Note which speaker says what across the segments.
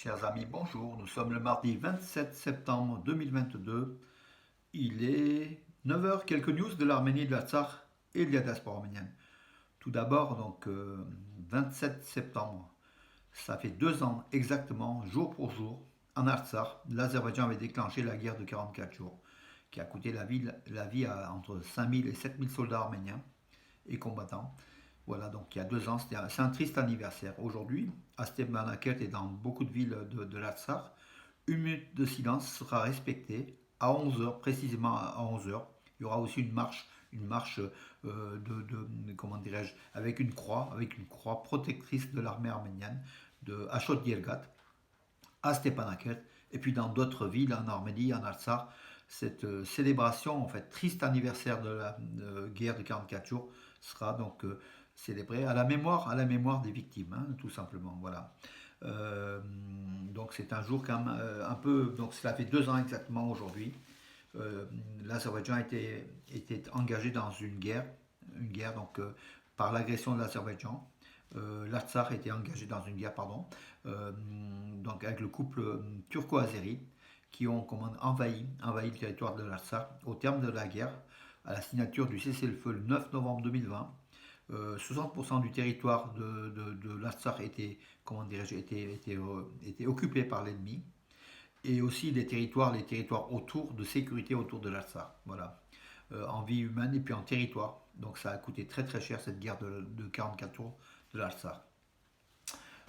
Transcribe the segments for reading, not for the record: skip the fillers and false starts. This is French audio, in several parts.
Speaker 1: Chers amis, bonjour. Nous sommes le mardi 27 septembre 2022. Il est 9 heures. Quelques news de l'Arménie, de l'Artsakh et de la diaspora arménienne. Tout d'abord, 27 septembre. Ça fait 2 ans exactement, jour pour jour, en Artsakh, l'Azerbaïdjan avait déclenché la guerre de 44 jours, qui a coûté la vie à entre 5000 et 7000 soldats arméniens et combattants. Voilà, donc il y a 2 ans, c'est un triste anniversaire. Aujourd'hui, à Stepanakert et dans beaucoup de villes de l'Artsakh, une minute de silence sera respectée à 11 heures, précisément à 11 heures. Il y aura aussi une marche comment dirais-je, avec une croix protectrice de l'armée arménienne de Ashot Yergat à Stepanakert et puis dans d'autres villes en Arménie, en Artsakh. Cette célébration, en fait, triste anniversaire de la guerre de 44 jours sera donc célébrée à la mémoire des victimes, hein, tout simplement. Voilà. Donc c'est un jour quand même un peu. Donc cela fait 2 ans exactement aujourd'hui. L'Azerbaïdjan était engagé dans une guerre donc par l'agression de l'Azerbaïdjan. L'Artsakh était engagé dans une guerre, pardon, donc avec le couple turco-azéri qui ont envahi le territoire de l'Artsakh au terme de la guerre, à la signature du cessez-le-feu le 9 novembre 2020. 60% du territoire de l'Artsakh comment dirais-je, était occupé par l'ennemi, et aussi les territoires autour de sécurité autour de l'Artsakh. Voilà. En vie humaine et puis en territoire. Donc ça a coûté très très cher cette guerre de 44 jours de l'Artsakh.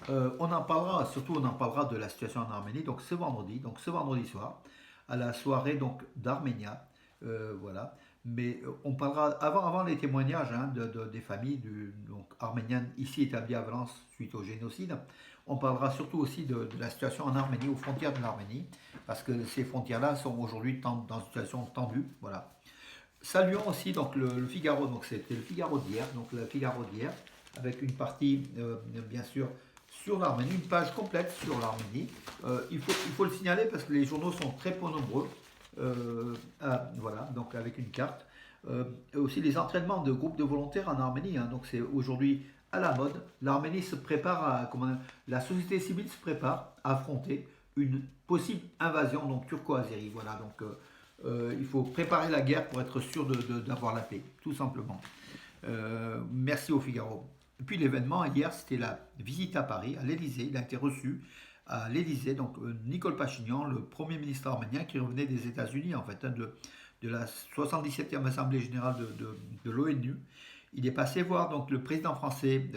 Speaker 1: On en parlera de la situation en Arménie. Donc ce vendredi soir, à la soirée donc d'Arménia, voilà. Mais on parlera avant les témoignages, hein, des familles donc arméniennes ici établies à Valence suite au génocide. On parlera surtout aussi de la situation en Arménie, aux frontières de l'Arménie, parce que ces frontières-là sont aujourd'hui dans une situation tendue. Voilà. Saluons aussi donc le Figaro, donc c'était le Figaro d'hier, avec une partie bien sûr sur l'Arménie, une page complète sur l'Arménie. Il faut le signaler parce que les journaux sont très peu nombreux. Voilà, donc avec une carte. Et aussi les entraînements de groupes de volontaires en Arménie, hein, donc c'est aujourd'hui à la mode. L'Arménie se prépare la société civile se prépare à affronter une possible invasion donc turco-azérie. Voilà, donc il faut préparer la guerre pour être sûr d'avoir la paix, tout simplement. Merci au Figaro. Et puis l'événement hier, c'était la visite à Paris, à l'Élysée. Il a été reçu à l'Élysée, donc Nicole Pachinian, le Premier ministre arménien qui revenait des États-Unis, en fait, hein, de la 77e Assemblée générale de l'ONU. Il est passé voir donc le président français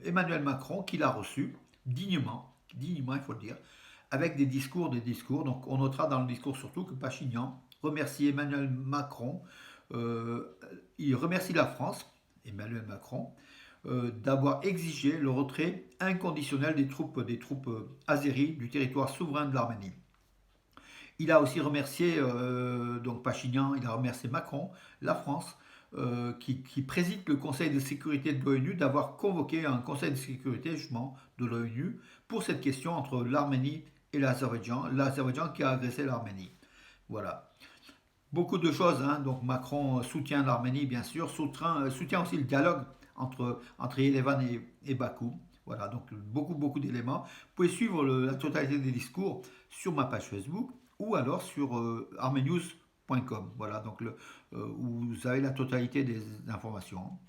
Speaker 1: Emmanuel Macron, qui l'a reçu dignement, il faut le dire, avec des discours. Donc on notera dans le discours surtout que Pachinian remercie Emmanuel Macron, il remercie la France, Emmanuel Macron, d'avoir exigé le retrait inconditionnel des troupes azéries du territoire souverain de l'Arménie. Il a aussi remercié, donc Pachinian, il a remercié Macron, la France, qui préside le Conseil de sécurité de l'ONU, d'avoir convoqué un Conseil de sécurité justement de l'ONU pour cette question entre l'Arménie et l'Azerbaïdjan qui a agressé l'Arménie. Voilà. Beaucoup de choses, hein. Donc Macron soutient l'Arménie, bien sûr, soutient aussi le dialogue entre Yerevan et Bakou. Voilà, donc beaucoup d'éléments. Vous pouvez suivre la totalité des discours sur ma page Facebook ou alors sur armenews.com. Voilà, donc où vous avez la totalité des informations.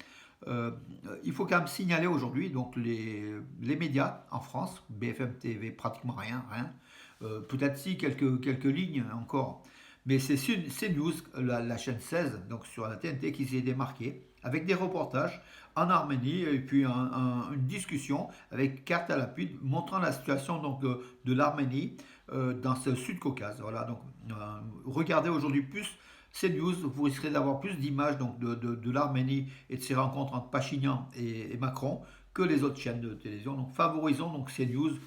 Speaker 1: Il faut quand même signaler aujourd'hui donc les médias en France, BFM TV, pratiquement rien. Peut-être si quelques lignes encore. Mais c'est CNews, la chaîne 16, donc sur la TNT, qui s'est démarquée avec des reportages en Arménie et puis une discussion avec carte à l'appui montrant la situation donc de l'Arménie dans ce Sud-Caucase. Voilà, donc regardez aujourd'hui plus CNews, vous risquerez d'avoir plus d'images donc de l'Arménie et de ces rencontres entre Pachinian et Macron que les autres chaînes de télévision. Donc favorisons donc CNews.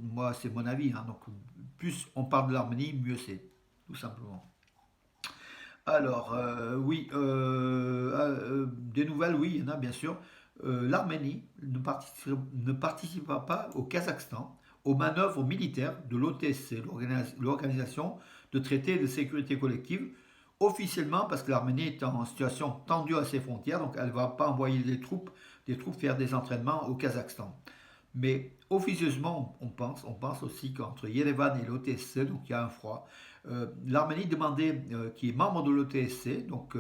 Speaker 1: Moi, c'est mon avis, hein, donc plus on parle de l'Arménie, mieux c'est, tout simplement. Alors, oui, des nouvelles, oui, il y en a bien sûr. L'Arménie ne participera pas au Kazakhstan aux manœuvres militaires de l'OTSC, l'Organisation de traité de sécurité collective, officiellement parce que l'Arménie est en situation tendue à ses frontières, donc elle ne va pas envoyer des troupes faire des entraînements au Kazakhstan. Mais officieusement, on pense aussi qu'entre Yerevan et l'OTSC, donc il y a un froid, l'Arménie demandait, qui est membre de l'OTSC, donc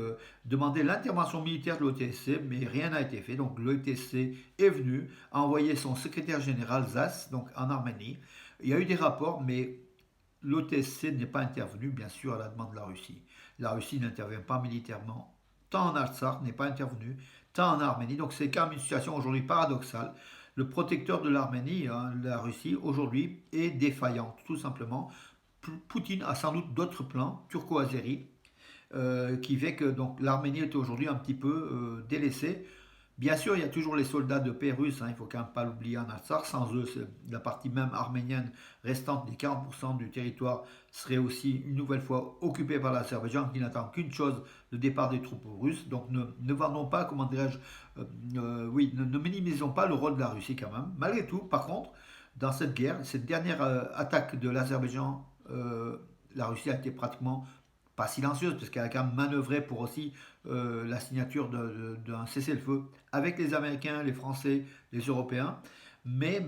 Speaker 1: demandait l'intervention militaire de l'OTSC, mais rien n'a été fait. Donc l'OTSC est venu, a envoyé son secrétaire général Zas, donc en Arménie. Il y a eu des rapports, mais l'OTSC n'est pas intervenu, bien sûr, à la demande de la Russie. La Russie n'intervient pas militairement, tant en Artsakh n'est pas intervenu, tant en Arménie. Donc c'est quand même une situation aujourd'hui paradoxale. Le protecteur de l'Arménie, hein, la Russie, aujourd'hui, est défaillant, tout simplement. Poutine a sans doute d'autres plans, turco-azéri, qui fait que donc l'Arménie est aujourd'hui un petit peu délaissée. Bien sûr, il y a toujours les soldats de paix russes, hein, il ne faut quand même pas l'oublier en Artsakh. Sans eux, la partie même arménienne restante des 40% du territoire serait aussi une nouvelle fois occupée par l'Azerbaïdjan qui n'attend qu'une chose, le départ des troupes russes. Donc ne vendons pas, comment dirais-je, oui, ne minimisons pas le rôle de la Russie quand même. Malgré tout, par contre, dans cette guerre, cette dernière attaque de l'Azerbaïdjan, la Russie a été pratiquement pas silencieuse, parce qu'elle a quand même manœuvré pour aussi la signature d'un cessez-le-feu avec les Américains, les Français, les Européens. Mais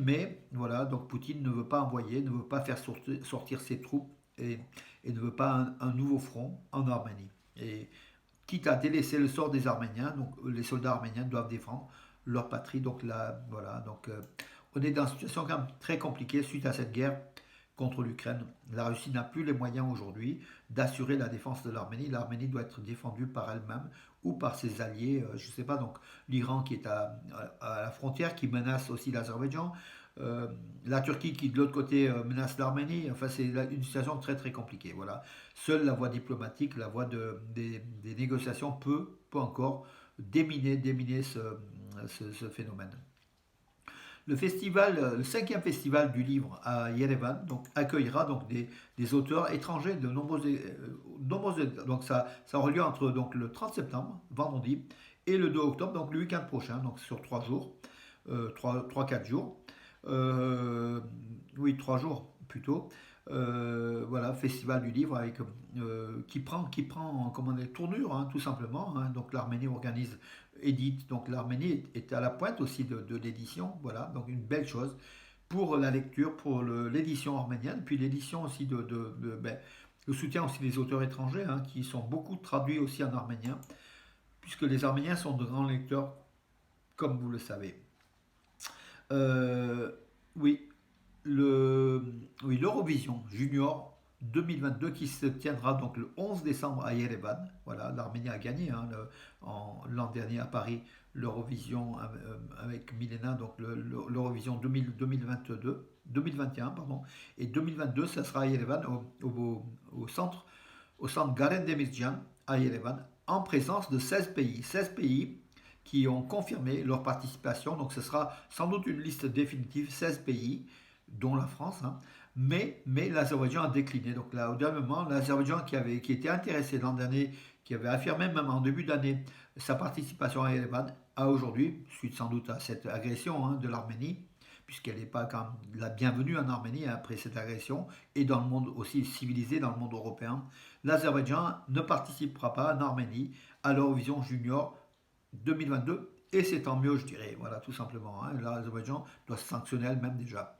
Speaker 1: voilà, donc Poutine ne veut pas envoyer, ne veut pas faire sortir ses troupes et ne veut pas un nouveau front en Arménie. Et quitte à délaisser le sort des Arméniens, donc les soldats arméniens doivent défendre leur patrie. Donc là, voilà, donc on est dans une situation quand même très compliquée suite à cette guerre contre l'Ukraine. La Russie n'a plus les moyens aujourd'hui d'assurer la défense de l'Arménie. L'Arménie doit être défendue par elle-même ou par ses alliés. Je ne sais pas, donc l'Iran qui est à la frontière, qui menace aussi l'Azerbaïdjan. La Turquie qui de l'autre côté menace l'Arménie. Enfin, c'est une situation très très compliquée. Voilà. Seule la voie diplomatique, la voie des négociations peut encore déminer ce phénomène. Le festival, le cinquième festival du livre à Yerevan, donc accueillera donc des auteurs étrangers de nombreuses donc ça aura lieu entre donc le 30 septembre, vendredi, et le 2 octobre, donc le week-end prochain, donc sur 3 jours, 3-4 jours. Euh, oui, 3 jours plutôt. Voilà, festival du livre avec qui prend comment dire, tournure, hein, tout simplement. Hein. Donc l'Arménie organise, édite. Donc l'Arménie est à la pointe aussi de l'édition. Voilà, donc une belle chose pour la lecture, pour l'édition arménienne, puis l'édition aussi le soutien aussi des auteurs étrangers, hein, qui sont beaucoup traduits aussi en arménien, puisque les Arméniens sont de grands lecteurs, comme vous le savez. Euh, oui, le, oui, l'Eurovision Junior 2022 qui se tiendra donc le 11 décembre à Yerevan. Voilà, l'Arménie a gagné hein, l'an dernier à Paris l'Eurovision avec Milena, donc l'Eurovision 2022, 2021, pardon, et 2022, ça sera à Yerevan au centre Garen Demircian à Yerevan, en présence de 16 pays. 16 pays qui ont confirmé leur participation. Donc ce sera sans doute une liste définitive, 16 pays, dont la France, hein. Mais l'Azerbaïdjan a décliné. Donc là, au dernier moment, l'Azerbaïdjan qui était intéressé l'an dernier, qui avait affirmé même en début d'année sa participation à Yerevan, a aujourd'hui, suite sans doute à cette agression hein, de l'Arménie, puisqu'elle n'est pas quand même la bienvenue en Arménie après cette agression, et dans le monde aussi civilisé, dans le monde européen, l'Azerbaïdjan ne participera pas en Arménie à l'Eurovision Junior 2022, et c'est tant mieux, je dirais, voilà, tout simplement. Hein. L'Azerbaïdjan doit se sanctionner elle-même déjà.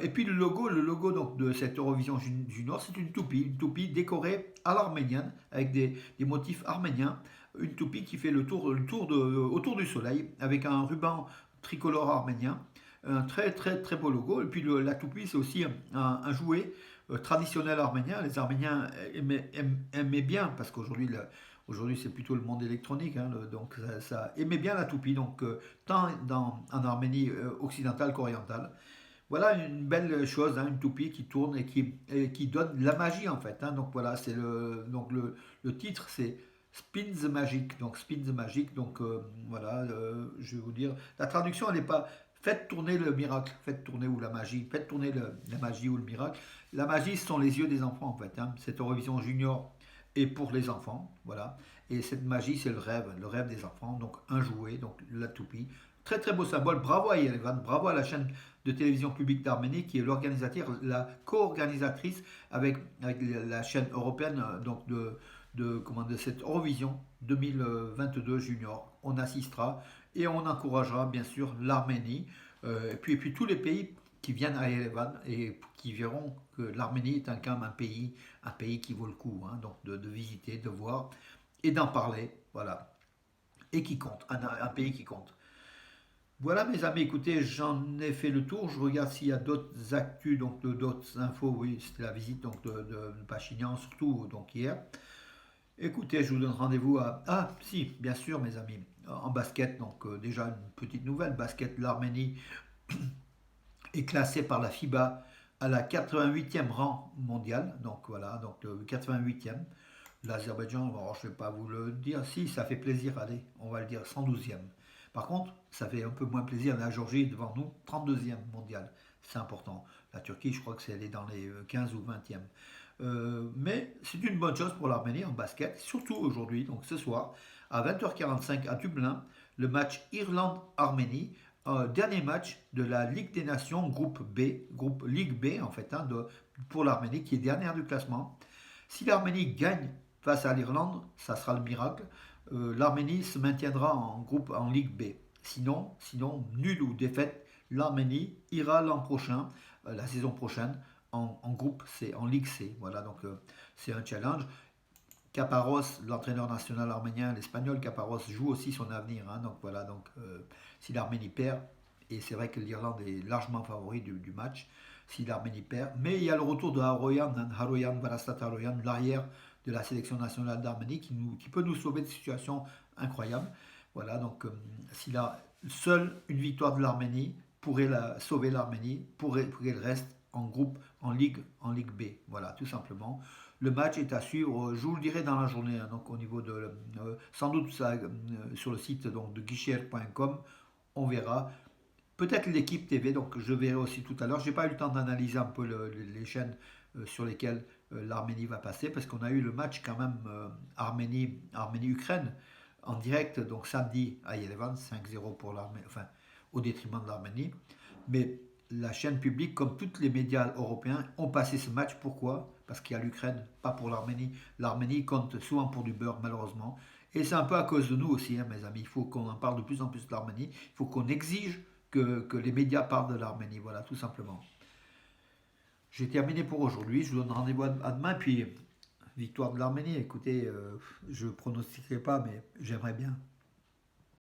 Speaker 1: Et puis le logo donc, de cette Eurovision Junior, c'est une toupie décorée à l'arménienne, avec des motifs arméniens, une toupie qui fait autour du soleil, avec un ruban tricolore arménien, un très très très beau logo. Et puis la toupie, c'est aussi un jouet traditionnel arménien. Les Arméniens aimaient bien, parce qu'aujourd'hui, aujourd'hui, c'est plutôt le monde électronique, hein, donc ça aimait bien la toupie, donc tant en Arménie occidentale qu'orientale. Voilà une belle chose, hein, une toupie qui tourne et qui donne de la magie en fait. Hein. Donc voilà, le titre c'est Spin the Magic. Donc Spin the Magic, donc voilà, je vais vous dire, la traduction elle n'est pas faites tourner le miracle, faites tourner ou la magie, faites tourner la magie ou le miracle. La magie ce sont les yeux des enfants en fait. Hein. Cette Eurovision Junior est pour les enfants, voilà. Et cette magie c'est le rêve des enfants. Donc un jouet, donc la toupie. Très très beau symbole. Bravo à Yerevan, bravo à la chaîne de télévision publique d'Arménie qui est l'organisateur, la co-organisatrice avec la chaîne européenne donc de cette Eurovision 2022 Junior. On assistera et on encouragera bien sûr l'Arménie. Et puis tous les pays qui viennent à Erevan et qui verront que l'Arménie est quand même un pays qui vaut le coup, hein, donc de visiter, de voir et d'en parler, voilà, et qui compte, un pays qui compte. Voilà mes amis, écoutez, j'en ai fait le tour. Je regarde s'il y a d'autres actus, donc d'autres infos. Oui, c'était la visite donc de Pachinian, surtout donc hier. Écoutez, je vous donne rendez-vous à... Ah, si, bien sûr, mes amis, en basket. Donc déjà une petite nouvelle, basket, l'Arménie est classée par la FIBA à la 88e rang mondial. Donc voilà, donc le 88e. L'Azerbaïdjan, bon, je ne vais pas vous le dire, si, ça fait plaisir, allez, on va le dire 112e. Par contre, ça fait un peu moins plaisir, la Géorgie est devant nous, 32e mondial, c'est important. La Turquie, je crois que c'est elle est dans les 15 ou 20e. Mais c'est une bonne chose pour l'Arménie en basket, surtout aujourd'hui, donc ce soir, à 20h45 à Dublin, le match Irlande-Arménie, dernier match de la Ligue des Nations, groupe B, groupe Ligue B en fait, hein, pour l'Arménie qui est dernière du classement. Si l'Arménie gagne face à l'Irlande, ça sera le miracle. L'Arménie se maintiendra en groupe en Ligue B. Sinon, nul ou défaite, l'Arménie ira l'an prochain, la saison prochaine, en groupe C, en Ligue C. Voilà, donc c'est un challenge. Caparros, l'entraîneur national arménien, l'Espagnol Caparros joue aussi son avenir. Hein, donc voilà, donc si l'Arménie perd, et c'est vrai que l'Irlande est largement favori du match, si l'Arménie perd, mais il y a le retour de Haroyan Varastat Haroyan, l'arrière de la sélection nationale d'Arménie, qui peut nous sauver de situations incroyables. Voilà, donc si seule une victoire de l'Arménie pourrait sauver l'Arménie, pourrait le reste en groupe, en Ligue B. Voilà, tout simplement. Le match est à suivre, je vous le dirai dans la journée, hein, donc au niveau de, sans doute ça, sur le site donc, de guichet.com, on verra. Peut-être l'équipe TV, donc je verrai aussi tout à l'heure. Je n'ai pas eu le temps d'analyser un peu les chaînes sur lesquelles l'Arménie va passer, parce qu'on a eu le match quand même Arménie-Ukraine en direct, donc samedi à Yerevan, 5-0 pour l'Arménie, enfin au détriment de l'Arménie. Mais la chaîne publique, comme tous les médias européens, ont passé ce match. Pourquoi? Parce qu'il y a l'Ukraine, pas pour l'Arménie. L'Arménie compte souvent pour du beurre, malheureusement. Et c'est un peu à cause de nous aussi, hein, mes amis. Il faut qu'on en parle de plus en plus de l'Arménie. Il faut qu'on exige que les médias parlent de l'Arménie. Voilà, tout simplement. J'ai terminé pour aujourd'hui. Je vous donne rendez-vous à demain. Puis, victoire de l'Arménie. Écoutez, je ne pronostiquerai pas, mais j'aimerais bien.